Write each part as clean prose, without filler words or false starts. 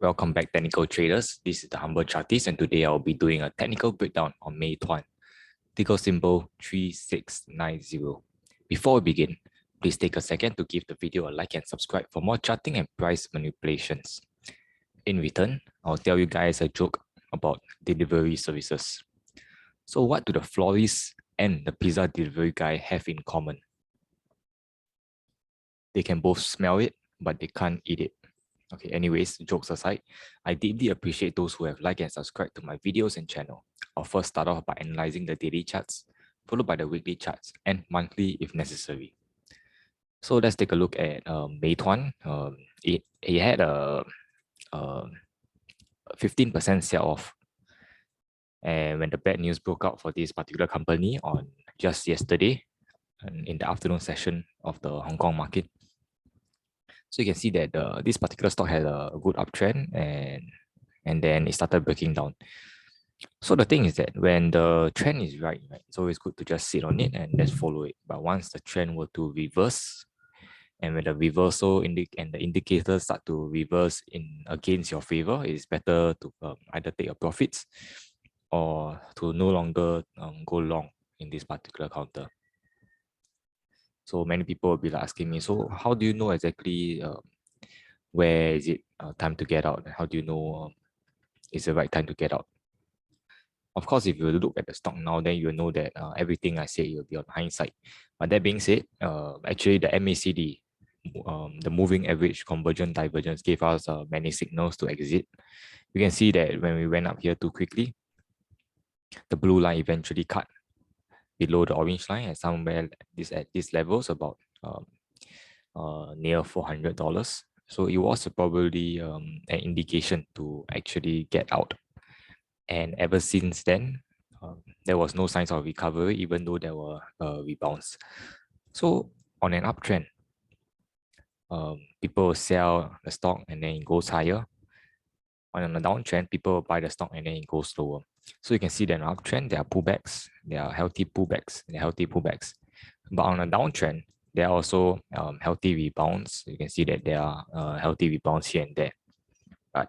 Welcome back, technical traders. This is the Humble Chartist, and today I'll be doing a technical breakdown on Meituan, ticker symbol 3690. Before we begin, please take a second to give the video a like and subscribe for more charting and price manipulations. In return, I'll tell you guys a joke about delivery services. So what do the florist and the pizza delivery guy have in common? They can both smell it, but they can't eat it. Okay, anyways, jokes aside, I deeply appreciate those who have liked and subscribed to my videos and channel. I'll first start off by analyzing the daily charts, followed by the weekly charts, and monthly if necessary. So let's take a look at Meituan. It had a 15% sell-off. And when the bad news broke out for this particular company on just yesterday, in the afternoon session of the Hong Kong market, so you can see that this particular stock had a good uptrend and then it started breaking down. So the thing is that when the trend is right, it's always good to just sit on it and just follow it. But once the trend were to reverse, and when the reversal and the indicators start to reverse in against your favor, it's better to either take your profits or to no longer go long in this particular counter. So many people will be asking me, so how do you know exactly where is it time to get out? How do you know it's the right time to get out? Of course, if you look at the stock now, then you will know that everything I say will be on hindsight. But that being said, actually the MACD, the moving average convergence divergence gave us many signals to exit. You can see that when we went up here too quickly, the blue line eventually cut below the orange line at somewhere at this levels about near $400. So it was probably an indication to actually get out. And ever since then, there was no signs of recovery, even though there were rebounds. So on an uptrend, people will sell the stock and then it goes higher. On a downtrend, people will buy the stock and then it goes lower. So you can see that on an uptrend, there are pullbacks, there are healthy pullbacks, and healthy pullbacks. But on a downtrend, there are also healthy rebounds. You can see that there are healthy rebounds here and there. But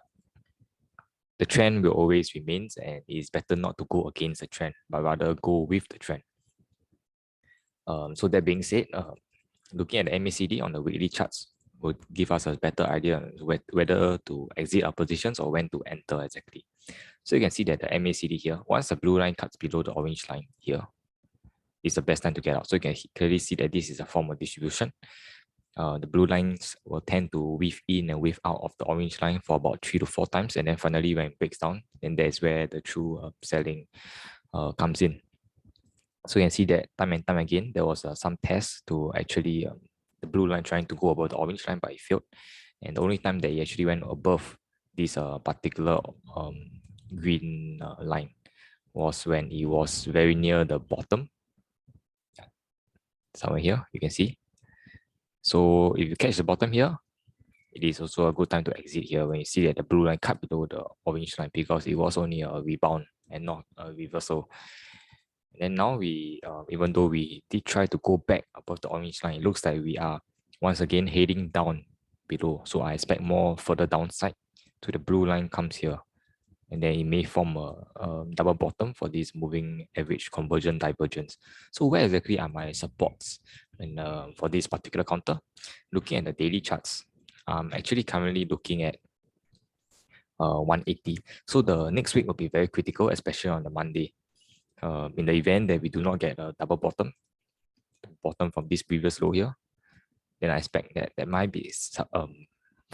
the trend will always remain, and it's better not to go against the trend, but rather go with the trend. So that being said, looking at the MACD on the weekly charts will give us a better idea whether to exit our positions or when to enter exactly. So you can see that the MACD here, once the blue line cuts below the orange line here, is the best time to get out. So you can clearly see that this is a form of distribution. The blue lines will tend to weave in and weave out of the orange line for about 3 to 4 times. And then finally, when it breaks down, then that's where the true selling comes in. So you can see that time and time again, there was some tests to actually the blue line trying to go above the orange line, but it failed. And the only time that it actually went above this particular green line was when it was very near the bottom. Somewhere here, you can see. So if you catch the bottom here, it is also a good time to exit here when you see that the blue line cut below the orange line, because it was only a rebound and not a reversal. And then now we, even though we did try to go back above the orange line, it looks like we are once again heading down below. So I expect more further downside to the blue line comes here. And then it may form a double bottom for this moving average convergence divergence. So where exactly are my supports and for this particular counter? Looking at the daily charts, I'm actually currently looking at 180. So the next week will be very critical, especially on the Monday. In the event that we do not get a double bottom from this previous low here, then I expect that there might be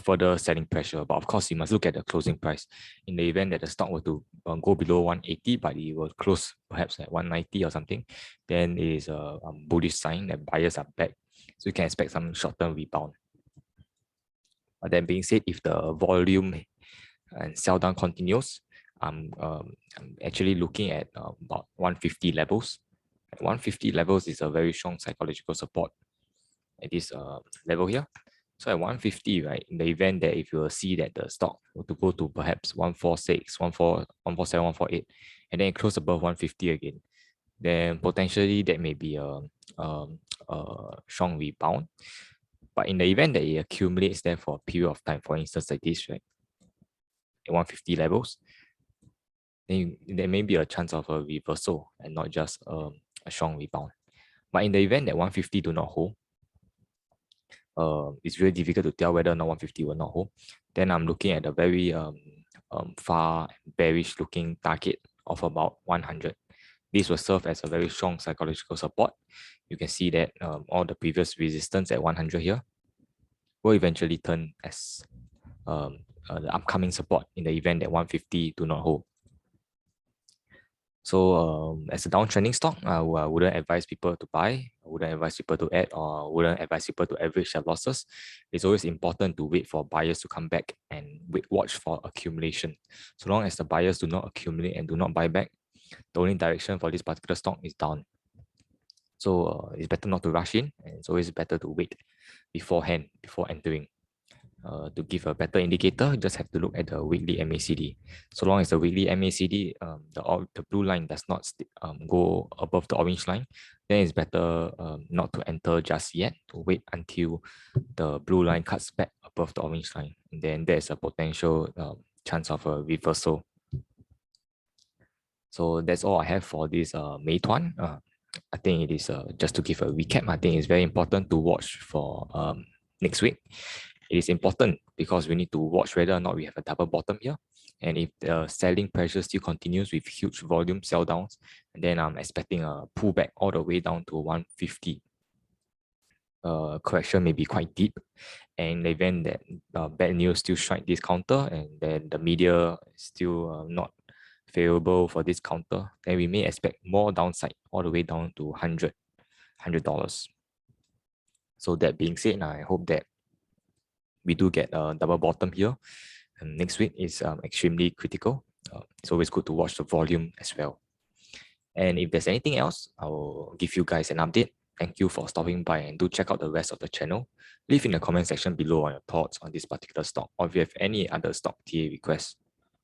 further selling pressure. But of course, you must look at the closing price. In the event that the stock were to go below 180, but it will close perhaps at 190 or something, then it is a bullish sign that buyers are back. So you can expect some short-term rebound. But that being said, if the volume and sell down continues, I'm actually looking at about 150 levels. 150 levels is a very strong psychological support at this level here. So at 150, right, in the event that if you will see that the stock were to go to perhaps 146, 147, 148, and then it close above 150 again, then potentially that may be a strong rebound. But in the event that it accumulates there for a period of time, for instance, like this, right, at 150 levels, then there may be a chance of a reversal and not just a strong rebound. But in the event that 150 do not hold, it's really difficult to tell whether or not 150 will not hold. Then I'm looking at a very far bearish looking target of about 100. This will serve as a very strong psychological support. You can see that all the previous resistance at 100 here will eventually turn as the upcoming support in the event that 150 do not hold. So as a downtrending stock, I wouldn't advise people to buy, I wouldn't advise people to add, or wouldn't advise people to average their losses. It's always important to wait for buyers to come back and watch for accumulation. So long as the buyers do not accumulate and do not buy back, the only direction for this particular stock is down. So it's better not to rush in, and it's always better to wait beforehand before entering. To give a better indicator, you just have to look at the weekly MACD. So long as the weekly MACD, the blue line does not go above the orange line, then it's better not to enter just yet, to wait until the blue line cuts back above the orange line. And then there's a potential chance of a reversal. So that's all I have for this Meituan. I think it is just to give a recap. I think it's very important to watch for next week. It is important because we need to watch whether or not we have a double bottom here. And if the selling pressure still continues with huge volume sell downs, then I'm expecting a pullback all the way down to 150. Correction may be quite deep. And in the event that bad news still strike this counter and then the media is still not favorable for this counter, then we may expect more downside all the way down to $100. So that being said, I hope that we do get a double bottom here. And next week is extremely critical. It's always good to watch the volume as well. And if there's anything else, I will give you guys an update. Thank you for stopping by, and do check out the rest of the channel. Leave in the comment section below on your thoughts on this particular stock, or if you have any other stock TA requests.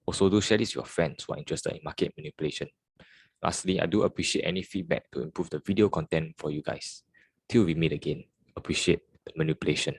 Also, do share this with your friends who are interested in market manipulation. Lastly, I do appreciate any feedback to improve the video content for you guys. Till we meet again, appreciate the manipulation.